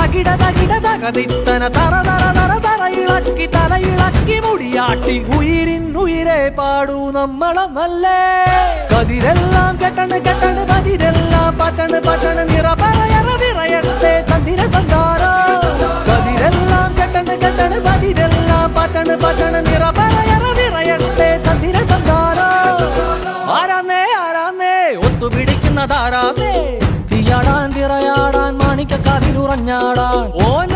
തകിട തകിട തകതിത്തന തറ തറ തറ തറയിളക്കി തലയിളക്കി മുടിയാട്ടി ഉയിരിന്നുയിരെ പാടൂ നമ്മളൊന്നല്ലേ കതിരെല്ലാം കെട്ടണ് കെട്ടണ് പതിരെല്ലാം പട്ടണ് പട്ടണ് നിറ പറയറ നിറയട്ടെ തന്തിര തന്താരോ കതിരെല്ലാം കെട്ടണ് കെട്ടണ് പതിരെല്ലാം പട്ടണ് പട്ടണ് നിറ പറയറ നിറയട്ടെ തന്തിര തന്താരോ ആരാന്നേ ആരാന്നേ ഒത്തുപിടിക്കുന്നതാരാന്നേ തീയാടാൻ തിറയാടാൻ മാണിക്കക്കാതിലുറഞ്ഞാടാൻ ഓൻ